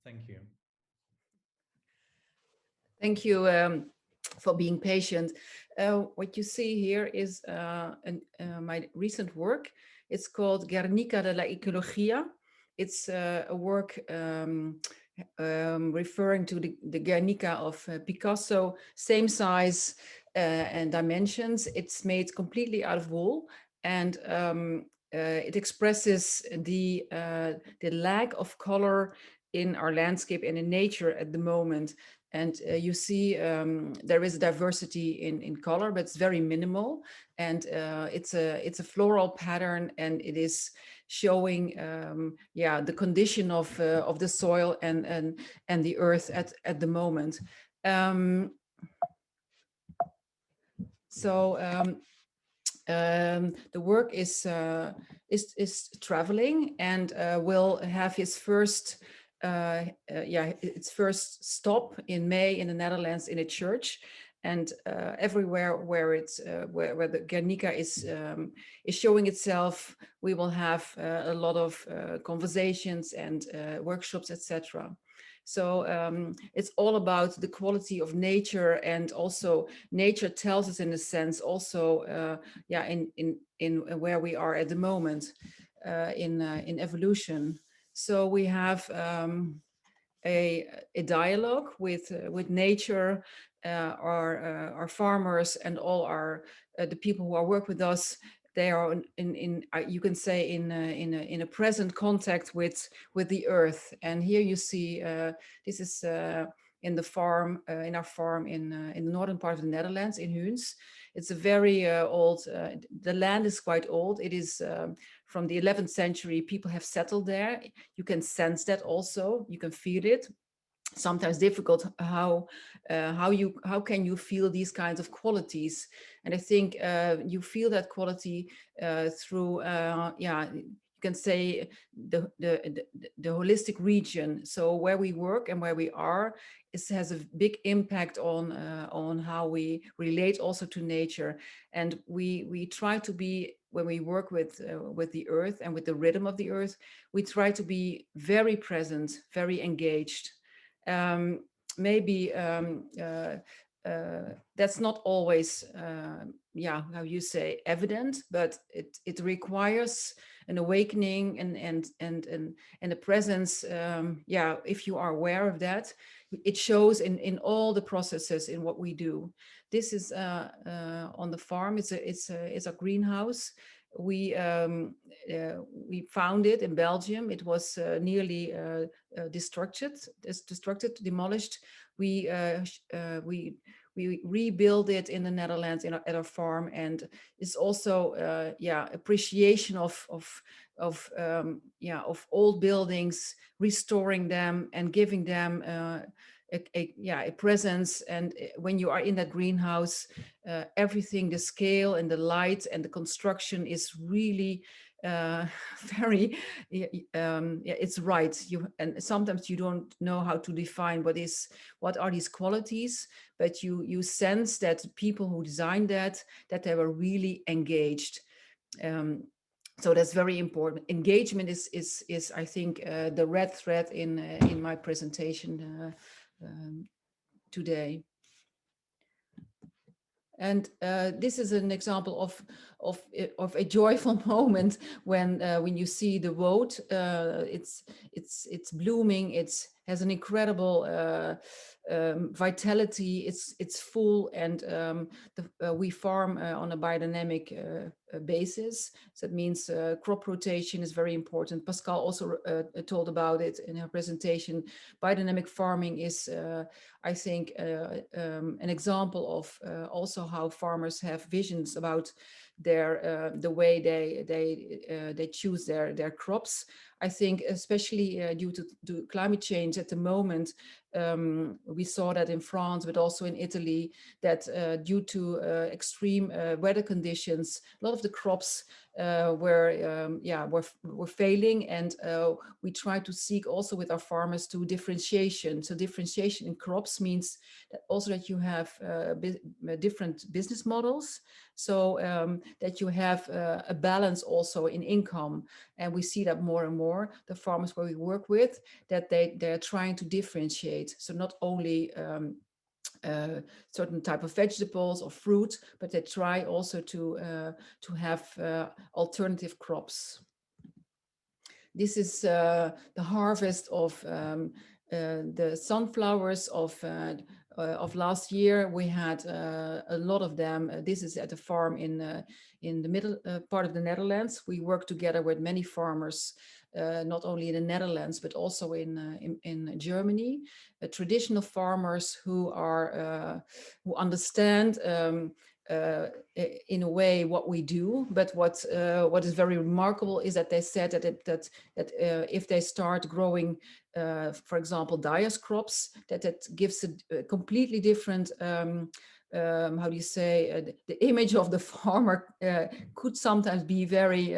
Thank you. Thank you for being patient. What you see here is my recent work. It's called Guernica de la Ecologia. It's a work referring to the Guernica of Picasso, same size and dimensions. It's made completely out of wool, and it expresses the lack of color in our landscape and in nature at the moment. And you see there is diversity in color, but it's very minimal. And it's a floral pattern, and it is showing yeah, the condition of the soil and the earth at the moment. Um, so the work is traveling, and will have his first yeah, its first stop in May in the Netherlands in a church. And everywhere where it's where the Guernica is showing itself, we will have a lot of conversations and workshops, etc. So it's all about the quality of nature, and also nature tells us, in a sense, also yeah, in where we are at the moment in evolution. So we have a dialogue with nature, our farmers, and all our the people who are work with us. They are in you can say in a present contact with the earth. And here you see this is in the farm in our farm in the northern part of the Netherlands, in Huns. It's a very old. The land is quite old. It is from the 11th century. People have settled there. You can sense that also. You can feel it. Sometimes difficult how can you feel these kinds of qualities. And I think you feel that quality through yeah, you can say the holistic region. So where we work and where we are, it has a big impact on how we relate also to nature. And we try to be, when we work with the earth and with the rhythm of the earth, we try to be very present, very engaged. um, Maybe that's not always yeah, how you say, evident, but it requires an awakening and a presence. Yeah, if you are aware of that, it shows in all the processes in what we do. This is on the farm. It's a greenhouse. We found it in Belgium. It was nearly destructed, demolished. We we rebuild it in the Netherlands at our farm, and it's also yeah, appreciation of yeah, of old buildings, restoring them and giving them yeah, a presence. And when you are in that greenhouse, everything, the scale and the light and the construction is really very yeah, it's right. And sometimes you don't know how to define what are these qualities, but you sense that people who designed that they were really engaged. So that's very important. Engagement is I think the red thread in my presentation today. And this is an example of a joyful moment when you see the woad. It's blooming. It's has an incredible vitality. It's full, and we farm on a biodynamic basis. So that means crop rotation is very important. Pascal also told about it in her presentation. Biodynamic farming is, I think, an example of also how farmers have visions about their the way they choose their crops. I think especially due to climate change at the moment, we saw that in France, but also in Italy, that due to extreme weather conditions, a lot of the crops were failing. And we try to seek also with our farmers to differentiation. So differentiation in crops means that also that you have different business models, so that you have a balance also in income. and we see that more and more, the farmers where we work with, that they're trying to differentiate. So not only certain type of vegetables or fruit, but they try also to have alternative crops. This is the harvest of the sunflowers of last year. We had a lot of them. This is at a farm in the middle part of the Netherlands. We work together with many farmers, not only in the Netherlands but also in Germany. Traditional farmers who understand. In a way what we do, but what is very remarkable is that they said that if they start growing, for example, dioecious crops, that gives a completely different how do you say, the image of the farmer could sometimes be very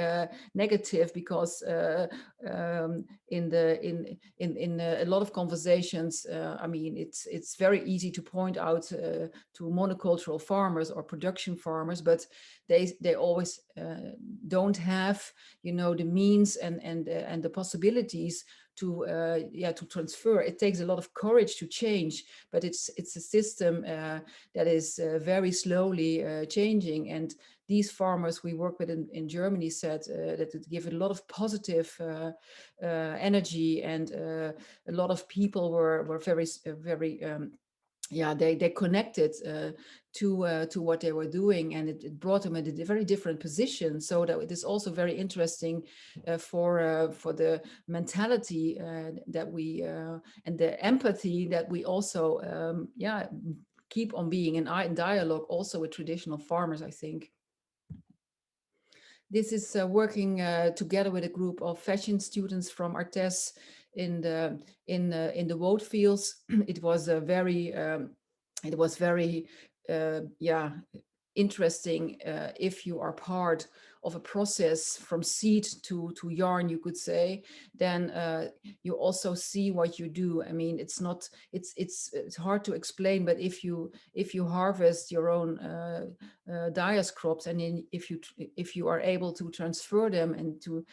negative, because in a lot of conversations, I mean, it's very easy to point out to monocultural farmers or production farmers, but they always don't have, you know, the means and the possibilities to transfer. It takes a lot of courage to change, but it's a system that is very slowly changing. And these farmers we work with in Germany said that it gave a lot of positive energy, and a lot of people were very yeah, they connected to what they were doing, and it brought them in a very different position. So that it is also very interesting for the mentality that we and the empathy that we also yeah, keep on being in dialogue also with traditional farmers, I think. This is working together with a group of fashion students from Artes in the woad fields. It was a very it was very yeah, interesting. If you are part of a process from seed to yarn, you could say, then you also see what you do. I mean, it's not, it's hard to explain, but if you harvest your own dioecious crops, and then if you are able to transfer them and to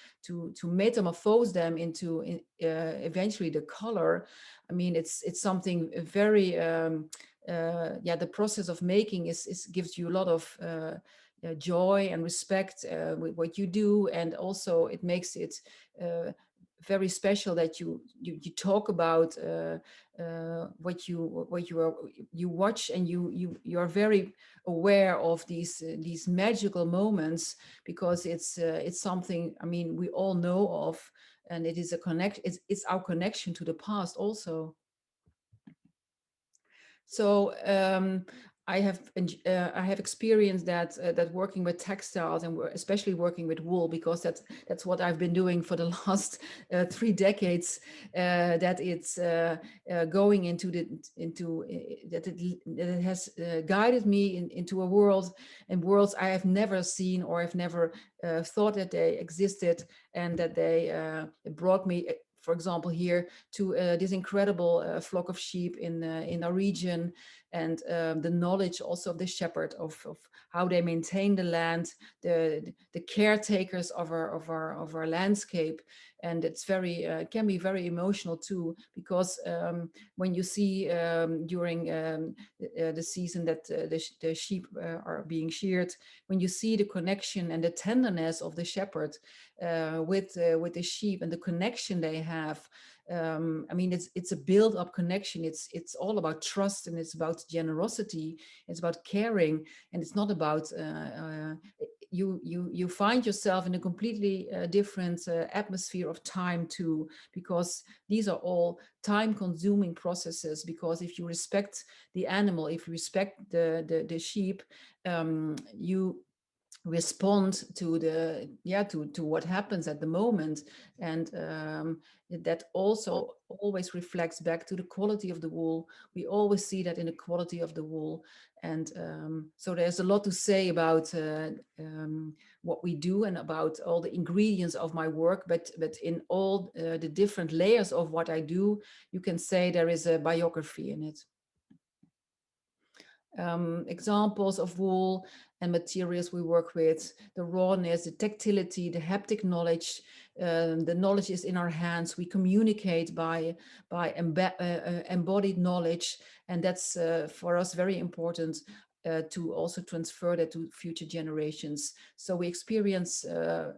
metamorphose them into eventually the color, I mean, it's something very yeah, the process of making is gives you a lot of joy and respect with what you do, and also it makes it very special that you talk about what you watch, and you are very aware of these magical moments, because it's something, I mean, we all know of, and it is a connect, it's our connection to the past also. So I have experienced that working with textiles, and especially working with wool, because that's what I've been doing for the last 3 decades. That it's going into that it has guided me into a world, and worlds I have never seen or have never thought that they existed, and that they brought me. For example, here to this incredible flock of sheep in our region, and the knowledge also of the shepherd of how they maintain the land, the caretakers of our landscape. And it's very can be very emotional too, because when you see during the season that the sheep are being sheared, when you see the connection and the tenderness of the shepherd with the sheep, and the connection they have. I mean, it's a build-up connection. It's all about trust, and it's about generosity. It's about caring, and it's not about you find yourself in a completely different atmosphere of time too, because these are all time-consuming processes. Because if you respect the animal, if you respect the sheep, you respond to to what happens at the moment, and that also always reflects back to the quality of the wool. We always see that in the quality of the wool. And so there's a lot to say about what we do and about all the ingredients of my work, but in all the different layers of what I do, you can say there is a biography in it. Examples of wool and materials we work with: the rawness, the tactility, the haptic knowledge. The knowledge is in our hands. We communicate by embodied knowledge, and that's for us very important. To also transfer that to future generations. So we experience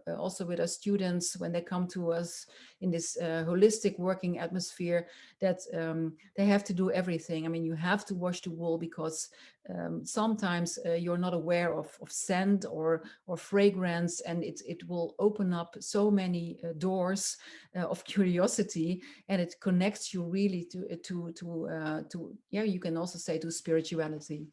also with our students when they come to us in this holistic working atmosphere, that they have to do everything. I mean, you have to wash the wool because sometimes you're not aware of scent or fragrance, and it will open up so many doors of curiosity, and it connects you really to yeah, you can also say to spirituality.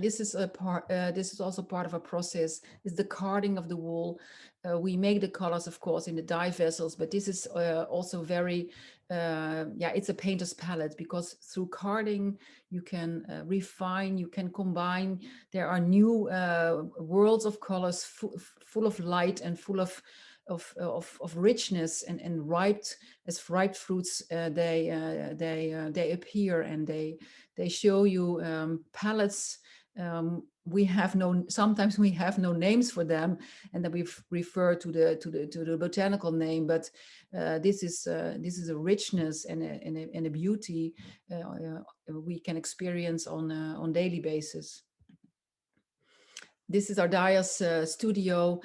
This is a part. This is also part of a process. Is the carding of the wool. We make the colors, of course, in the dye vessels, but this is also very, yeah, it's a painter's palette, because through carding you can refine, you can combine. There are new worlds of colors, full of light and full of richness, and ripe as ripe fruits. They appear, and they show you palettes. We have no, sometimes we have no names for them, and then we refer to the botanical name. But this is a richness and a beauty we can experience on daily basis. This is our Dias studio.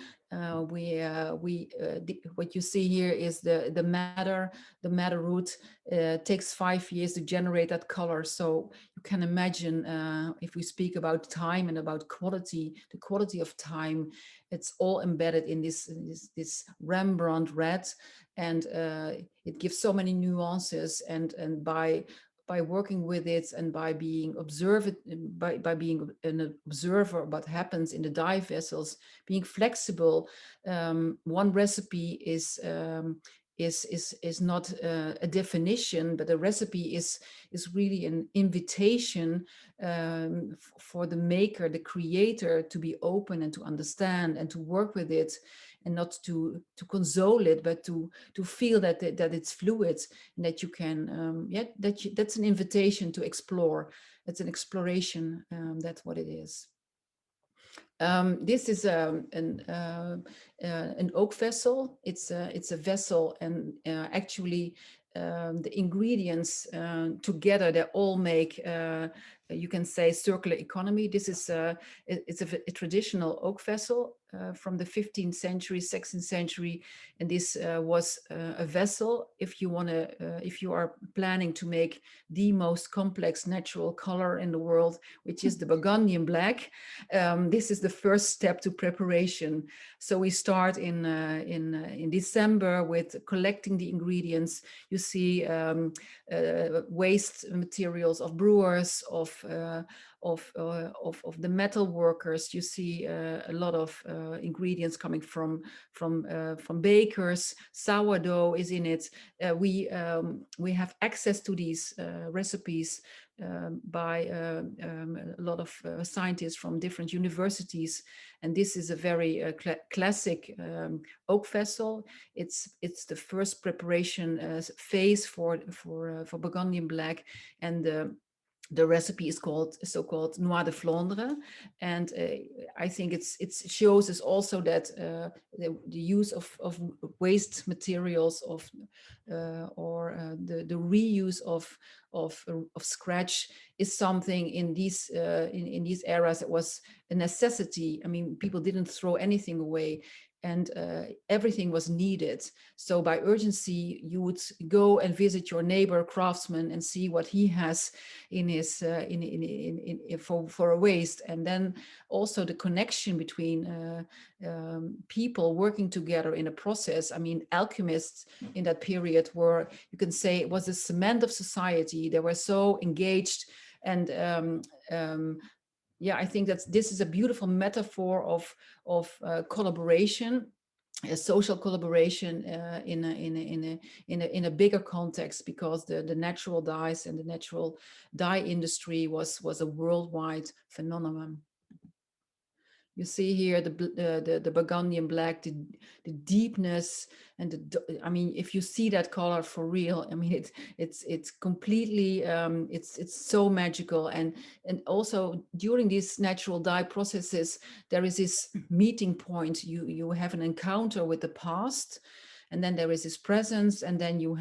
What you see here is the madder root. Takes 5 years to generate that color. So you can imagine, if we speak about time and about quality, the quality of time, it's all embedded in this Rembrandt red, and it gives so many nuances. And by working with it, and by being observed, by being an observer of what happens in the dye vessels, being flexible. One recipe is not a definition, but a recipe is really an invitation for the maker, the creator, to be open and to understand and to work with it, and not to console it, but to feel that it's fluid, and that you can yeah, that's an invitation to explore. It's an exploration. That's what it is. This is an oak vessel. It's a vessel, and actually the ingredients together, they all make, you can say, circular economy. This is it's a traditional oak vessel from the 15th century, 16th century, and this was a vessel. If you want to, if you are planning to make the most complex natural color in the world, which is the Burgundian black, this is the first step to preparation. So we start in December with collecting the ingredients. You see waste materials of brewers, of the metal workers. You see a lot of ingredients coming from bakers. Sourdough is in it. We have access to these recipes by a lot of scientists from different universities, and this is a very classic oak vessel. It's the first preparation phase for Burgundian black, and the recipe is called so-called Noix de Flandre, and I think it shows us also that the use of waste materials or the reuse of scratch is something in these eras that was a necessity. I mean, people didn't throw anything away, and everything was needed. So by urgency, you would go and visit your neighbor craftsman and see what he has in his for a waste. And then also the connection between people working together in a process. I mean, alchemists in that period were, you can say, it was the cement of society. They were so engaged, and yeah, I think that this is a beautiful metaphor of collaboration, a social collaboration in a bigger context, because the natural dyes and the natural dye industry was a worldwide phenomenon. You see here the Burgundian black, the deepness and I mean, if you see that color for real, I mean, it's completely it's so magical. And also during these natural dye processes, there is this meeting point. You have an encounter with the past, and then there is this presence, and then you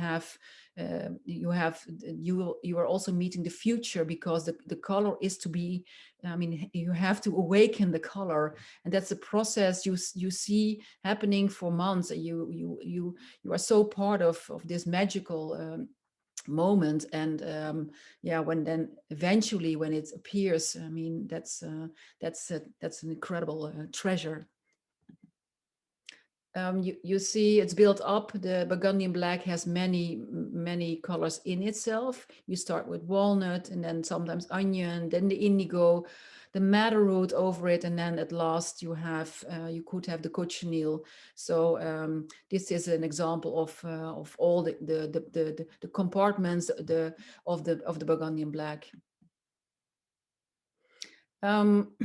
are also meeting the future, because the color is to be, I mean, you have to awaken the color, and that's a process you see happening for months. You are so part of this magical moment. And yeah, when then eventually when it appears, I mean, that's an incredible treasure. You see it's built up. The Burgundian black has many colors in itself. You start with walnut, and then sometimes onion, then the indigo, the madder root over it, and then at last you could have the cochineal. So this is an example of all the compartments of the Burgundian black.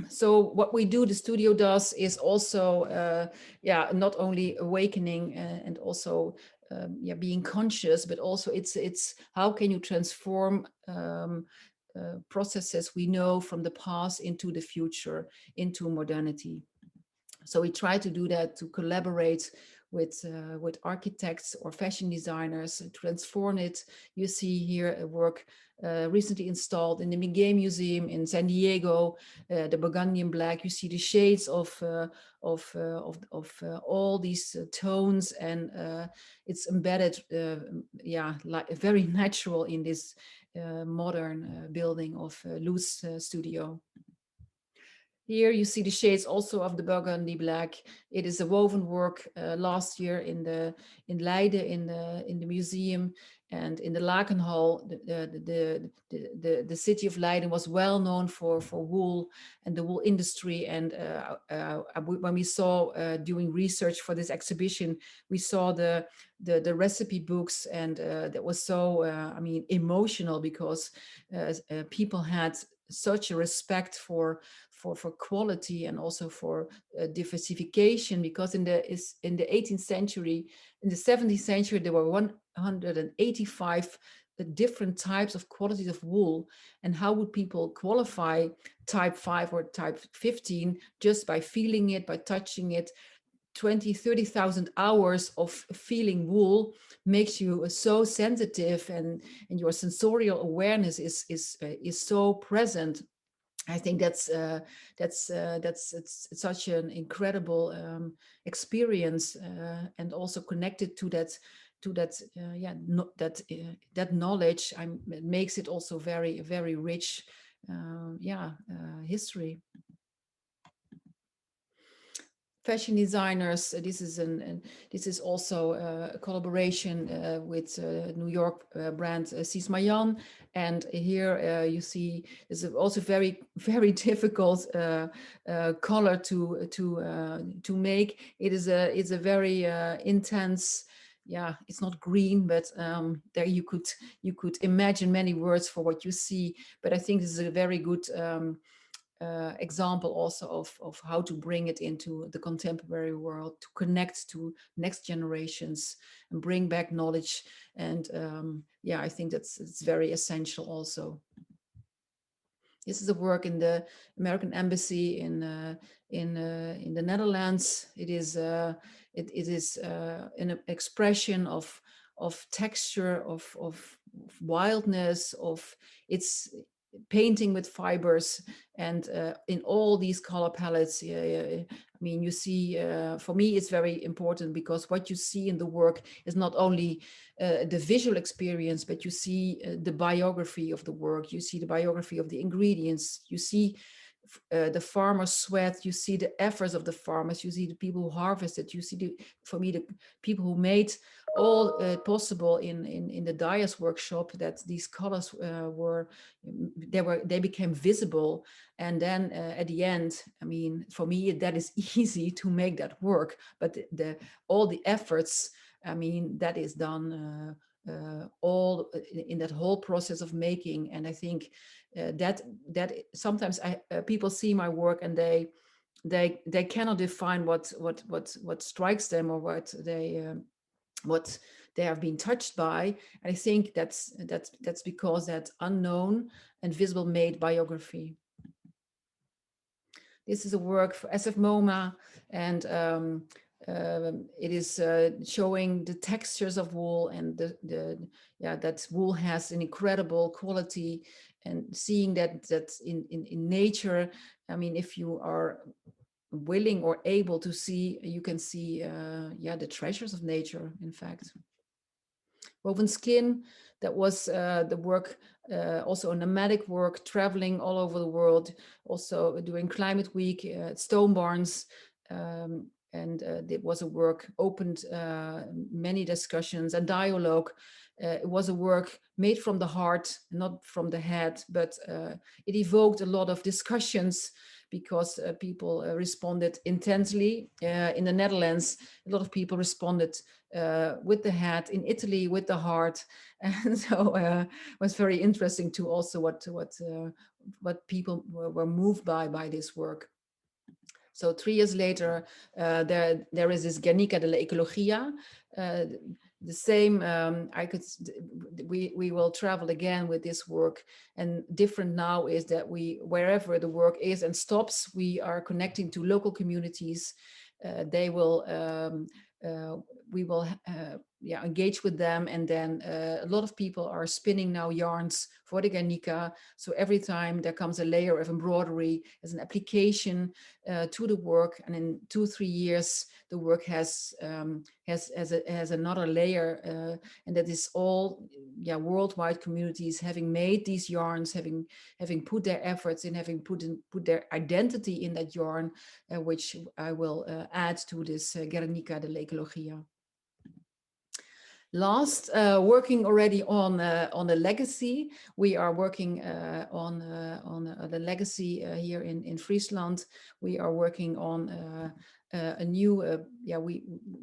So what we do, the studio does, is also, yeah, not only awakening and also, yeah, being conscious, but also it's how can you transform processes we know from the past into the future, into modernity. So we try to do that, to collaborate with architects or fashion designers, transform it. You see here a work recently installed in the Miguel Museum in San Diego, the Burgundian black. You see the shades of all these tones, and it's embedded, yeah, like very natural in this modern building of Luz Studio. Here you see the shades also of the Burgundy black. It is a woven work last year in Leiden in the museum, and in the Lakenhal. The city of Leiden was well known for wool and the wool industry. And when we saw doing research for this exhibition, we saw the recipe books, and that was so I mean, emotional, because people had such a respect for quality, and also for diversification, because in the 18th century, in the 17th century, there were 185 different types of qualities of wool. And how would people qualify type 5 or type 15? Just by feeling it, by touching it. 20-30,000 hours of feeling wool makes you so sensitive, and your sensorial awareness is so present. I think it's such an incredible experience, and also connected to that yeah, that knowledge. It makes it also very rich, yeah, history. Fashion designers. This is also a collaboration with New York brand Sis Mayan, and here you see is also very difficult color to make. It's a very intense. Yeah, it's not green, but there you could imagine many words for what you see. But I think this is a very good. Example also of how to bring it into the contemporary world, to connect to next generations and bring back knowledge. And yeah, I think it's very essential also. This is a work in the American Embassy in the Netherlands. It is an expression of texture, of wildness, of its painting with fibers, and in all these color palettes. I mean, you see, for me, it's very important, because what you see in the work is not only the visual experience, but you see the biography of the work. You see the biography of the ingredients. You see the farmer's sweat. You see the efforts of the farmers. You see the people who harvested. You see, for me, the people who made all possible in the dyer's workshop, that these colors they became visible. And then at the end, I mean, for me, that is easy to make that work, but all the efforts, I mean, that is done all in that whole process of making. And I think that sometimes people see my work, and they cannot define what strikes them or what they have been touched by. And I think that's because that unknown and visible made biography. This is a work for SF MoMA, and it is showing the textures of wool, and that wool has an incredible quality, and seeing that in nature. I mean, if you are willing or able to see, you can see the treasures of nature, in fact. Woven skin, that was the work, also a nomadic work, traveling all over the world, also doing Climate Week at Stone Barns. And it was a work opened many discussions and dialogue. It was a work made from the heart, not from the head, but it evoked a lot of discussions because people responded intensely. In the Netherlands, a lot of people responded with the head, in Italy with the heart. And so it was very interesting to also what people were moved by this work. So 3 years later, there is this Guernica de la Ecologia. The same, we will travel again with this work, and different now is that wherever the work is and stops, we are connecting to local communities. We will engage with them, and then a lot of people are spinning now yarns for the Guernica. So every time there comes a layer of embroidery as an application to the work, and in 2-3 years the work has another layer, and that is all worldwide communities having made these yarns, having put their efforts in, having put their identity in that yarn, which I will add to this Guernica de la Ecologia. Last, working already on the legacy. We are working on the legacy here in Friesland. We are working on a new,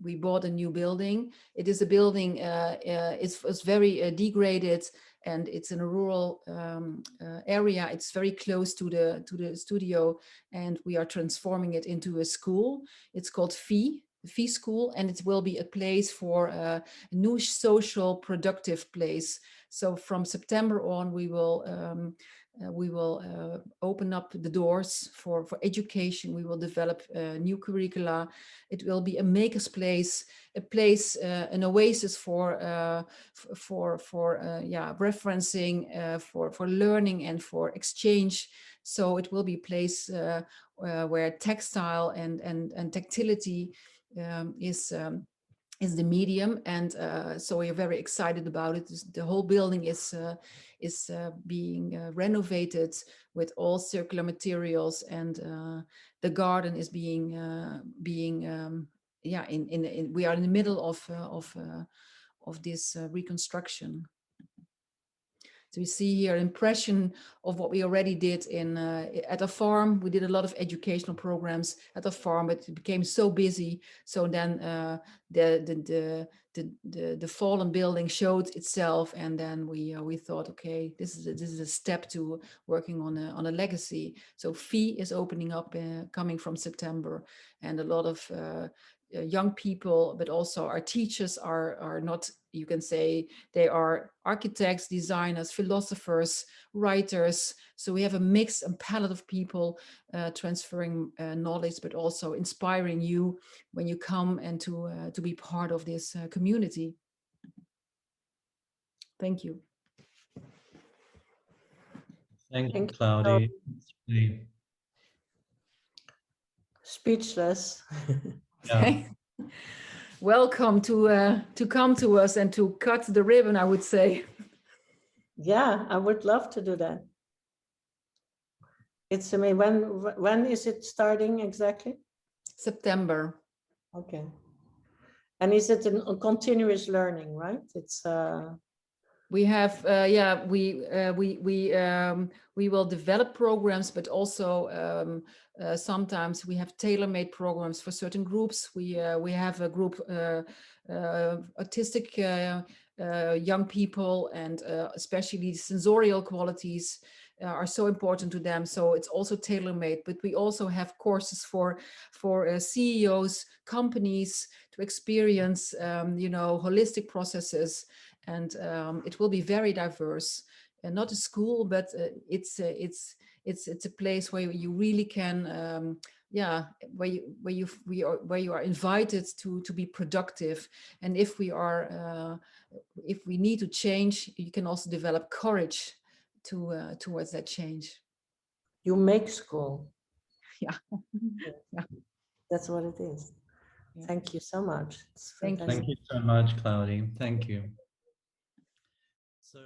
we bought a new building. It is a building, it's very degraded, and it's in a rural area. It's very close to the studio, and we are transforming it into a school. It's called Fee School, and it will be a place for a new social productive place. So from September on, we will open up the doors for education. We will develop new curricula. It will be a maker's place, a place, an oasis for referencing, for learning and for exchange. So it will be a place where textile and tactility is the medium, and so we are very excited about it. The whole building is being renovated with all circular materials, and the garden is being we are in the middle of this reconstruction. So we see here an impression of what we already did at a farm. We did a lot of educational programs at a farm, but it became so busy. So then the fallen building showed itself, and then we thought, okay, this is a step to working on a legacy. So Fee is opening up, coming from September, and a lot of young people, but also our teachers are not, you can say, they are architects, designers, philosophers, writers. So we have a mix and palette of people transferring knowledge, but also inspiring you when you come and to be part of this community. Thank you. Thank you, Claudy. Speechless. Yeah. Welcome to come to us and to cut the ribbon, I would say. Yeah, I would love to do that. It's amazing. When is it starting exactly? September. Okay. And is it a continuous learning, right? It's we have we will develop programs, but also sometimes we have tailor-made programs for certain groups. We have a group autistic young people, and especially sensorial qualities. are so important to them. So it's also tailor-made, but we also have courses for CEOs, companies to experience, holistic processes, and it will be very diverse. Not a school, but it's a place where you really can, where you are invited to be productive. And if we need to change, you can also develop courage towards that change. You make school. Yeah. Yeah. That's what it is. Yeah. Thank you so much. Thank you. Thank you so much, Claudy. Thank you. So